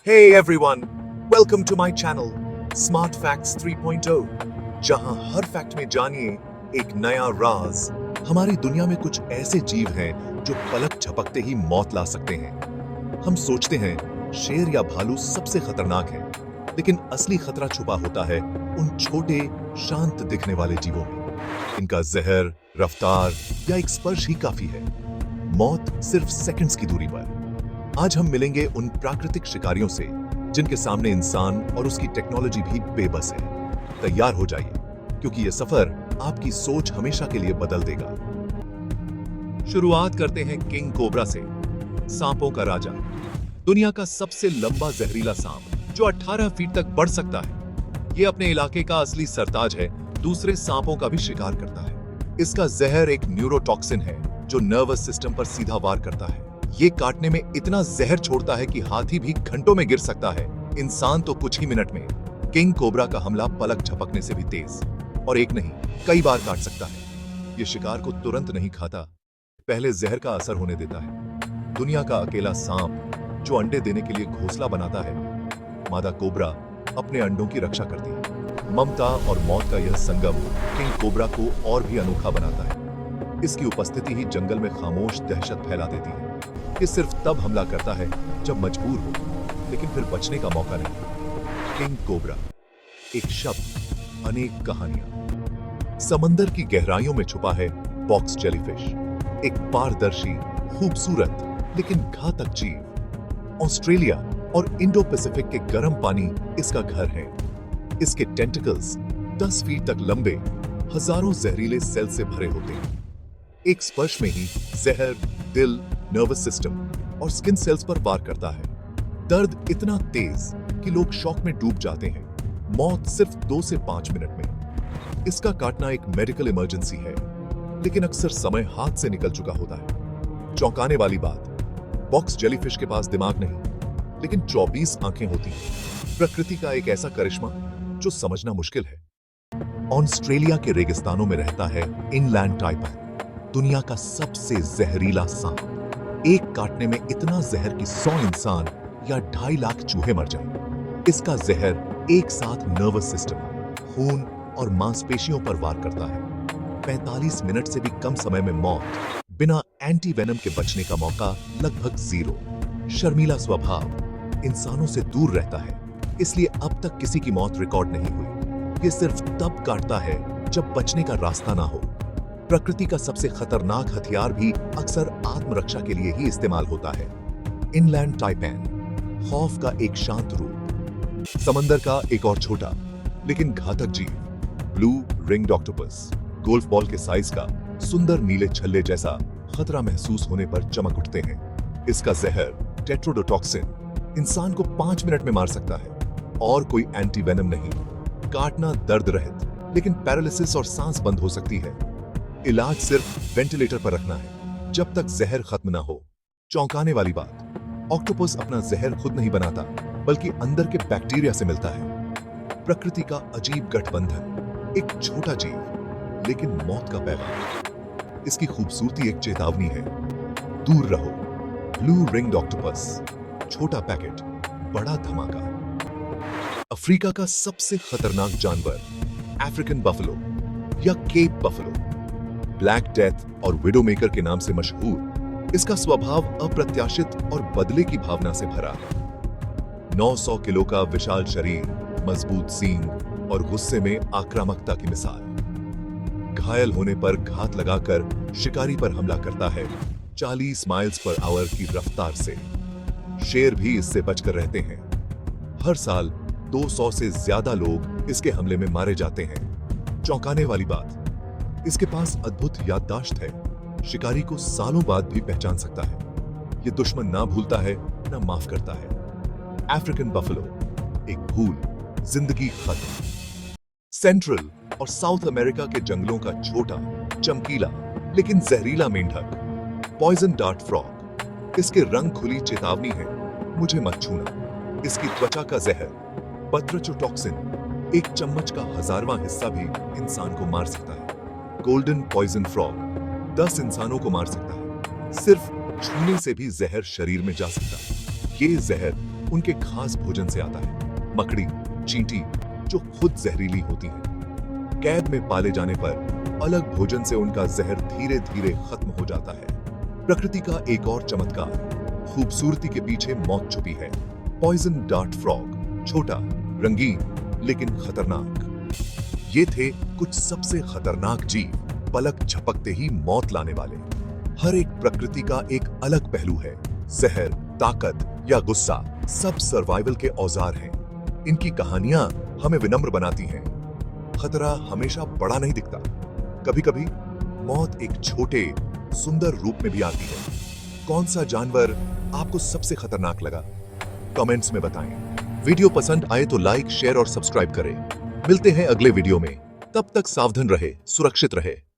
Hey everyone, welcome to my channel Smart Facts 3.0 जहां हर fact में जानिए एक नया राज। हमारी दुनिया में कुछ ऐसे जीव हैं जो पलक झपकते ही मौत ला सकते हैं। हम सोचते हैं शेर या भालू सबसे खतरनाक है, लेकिन असली खतरा छुपा होता है उन छोटे शांत दिखने वाले जीवों में। इनका जहर, रफ्तार या एक स्पर्श ही काफी है। मौत सिर्फ सेकंड्स की दूरी पर। आज हम मिलेंगे उन प्राकृतिक शिकारियों से जिनके सामने इंसान और उसकी टेक्नोलॉजी भी बेबस है। तैयार हो जाइए, क्योंकि यह सफर आपकी सोच हमेशा के लिए बदल देगा। शुरुआत करते हैं किंग कोबरा से, सांपों का राजा। दुनिया का सबसे लंबा जहरीला सांप जो 18 फीट तक बढ़ सकता है। यह अपने इलाके का असली सरताज है, दूसरे सांपों का भी शिकार करता है। इसका जहर एक न्यूरोटॉक्सिन है जो नर्वस सिस्टम पर सीधा वार करता है। ये काटने में इतना जहर छोड़ता है कि हाथी भी घंटों में गिर सकता है, इंसान तो कुछ ही मिनट में। किंग कोबरा का हमला पलक झपकने से भी तेज, और एक नहीं कई बार काट सकता है। ये शिकार को तुरंत नहीं खाता, पहले जहर का असर होने देता है। दुनिया का अकेला सांप जो अंडे देने के लिए घोंसला बनाता है। मादा कोबरा अपने अंडों की रक्षा करती है। ममता और मौत का यह संगम किंग कोबरा को और भी अनोखा बनाता है। इसकी उपस्थिति ही जंगल में खामोश दहशत फैला देती है। ये सिर्फ तब हमला करता है जब मजबूर हो, लेकिन फिर बचने का मौका नहीं। किंग कोबरा, एक शब्द, अनेक कहानियां। समंदर की गहराइयों में छुपा है बॉक्स जेलीफिश, एक पारदर्शी, खूबसूरत लेकिन घातक जीव। ऑस्ट्रेलिया और इंडो पैसिफिक के गर्म पानी इसका घर है। इसके टेंटिकल्स 10 फीट तक लंबे, हजारों जहरीले सेल से भरे होते हैं। एक स्पर्श में ही जहर दिल, नर्वस सिस्टम और स्किन सेल्स पर वार करता है। दर्द इतना तेज कि लोग शॉक में डूब जाते हैं। मौत सिर्फ 2 से 5 मिनट में। इसका काटना एक मेडिकल इमरजेंसी है, लेकिन अक्सर समय हाथ से निकल चुका होता है। चौंकाने वाली बात, बॉक्स जेलीफिश के पास दिमाग नहीं, लेकिन 24 आंखें होती हैं। प्रकृति का एक ऐसा करिश्मा जो समझना मुश्किल है। ऑस्ट्रेलिया के रेगिस्तानों में रहता है इनलैंड टाइपैन, दुनिया का सबसे जहरीला सांप। एक काटने में इतना जहर कि 100 इंसान या 2.5 लाख चूहे मर जाएं। इसका जहर एक साथ नर्वस सिस्टम, खून और मांसपेशियों पर वार करता है। 45 मिनट से भी कम समय में मौत, बिना एंटी वेनम के बचने का मौका लगभग 0। शर्मीला स्वभाव, इंसानों से दूर रहता है, इसलिए अब तक किसी की मौत रिकॉर्ड नहीं हुई। ये सिर्फ तब काटता है जब बचने का रास्ता ना हो। प्रकृति का सबसे खतरनाक हथियार भी अक्सर आत्मरक्षा के लिए ही इस्तेमाल होता है। इनलैंड टाइपैन, खौफ का एक शांत रूप। समंदर का एक और छोटा लेकिन घातक जीव, blue ringed octopus. Golf ball के साइज का, सुंदर नीले छल्ले जैसा, खतरा महसूस होने पर चमक उठते हैं। इसका जहर टेट्रोडोटॉक्सिन इंसान को 5 मिनट में मार सकता है, और कोई एंटी वेनम नहीं। काटना दर्द रहित, लेकिन पैरालिसिस और सांस बंद हो सकती है। इलाज सिर्फ वेंटिलेटर पर रखना है जब तक जहर खत्म ना हो। चौंकाने वाली बात, ऑक्टोपस अपना जहर खुद नहीं बनाता, बल्कि अंदर के बैक्टीरिया से मिलता है। प्रकृति का अजीब गठबंधन, एक छोटा जीव लेकिन मौत का पैगाम। इसकी खूबसूरती एक चेतावनी है, दूर रहो। ब्लू रिंग्ड ऑक्टोपस, छोटा पैकेट, बड़ा धमाका। अफ्रीका का सबसे खतरनाक जानवर, अफ्रीकन बफलो या केप बफलो, ब्लैक डेथ और विडो मेकर के नाम से मशहूर। इसका स्वभाव अप्रत्याशित और बदले की भावना से भरा है। 900 किलो का विशाल शरीर, मजबूत सींग और गुस्से में आक्रामकता की मिसाल। घायल होने पर घात लगाकर शिकारी पर हमला करता है, 40 माइल्स पर आवर की रफ्तार से। शेर भी इससे बचकर रहते हैं। हर साल 200 से ज्यादा लोग इसके हमले में मारे जाते हैं। चौंकाने वाली बात, इसके पास अद्भुत याददाश्त है, शिकारी को सालों बाद भी पहचान सकता है। ये दुश्मन ना भूलता है ना माफ करता है। अफ्रीकन बफलो, एक भूल, जिंदगी खत्म। सेंट्रल और साउथ अमेरिका के जंगलों का छोटा, चमकीला लेकिन जहरीला मेंढक, पॉइजन डार्ट फ्रॉग। इसके रंग खुली चेतावनी है, मुझे मत छूना। इसकी त्वचा का जहर, बत्रचोटॉक्सिन, एक चम्मच का 1000वां हिस्सा भी इंसान को मार सकता है। गोल्डन पॉइजन फ्रॉग 10 इंसानों को मार सकता है। सिर्फ छूने से भी जहर शरीर में जा सकता है। ये जहर उनके खास भोजन से आता है। मकड़ी, चींटी, जो खुद जहरीली होती है। कैद में पाले जाने पर अलग भोजन से उनका जहर धीरे धीरे खत्म हो जाता है। प्रकृति का एक और चमत्कार, खूबसूरती के पीछे मौत छुपी है। पॉइजन डार्ट फ्रॉग, छोटा, रंगीन लेकिन खतरनाक। ये थे कुछ सबसे खतरनाक जीव, पलक झपकते ही मौत लाने वाले। हर एक प्रकृति का एक अलग पहलू है। जहर, ताकत या गुस्सा, सब सर्वाइवल के औजार हैं। इनकी कहानियां हमें विनम्र बनाती हैं। खतरा हमेशा बड़ा नहीं दिखता। कभी-कभी मौत एक छोटे, सुंदर रूप में भी आती है। कौन सा जानवर आपको सबसे खतरनाक लगा? कमेंट्स में बताएं। वीडियो पसंद आए तो लाइक, शेयर और सब्सक्राइब करें। मिलते हैं अगले वीडियो में। तब तक सावधान रहे, सुरक्षित रहे।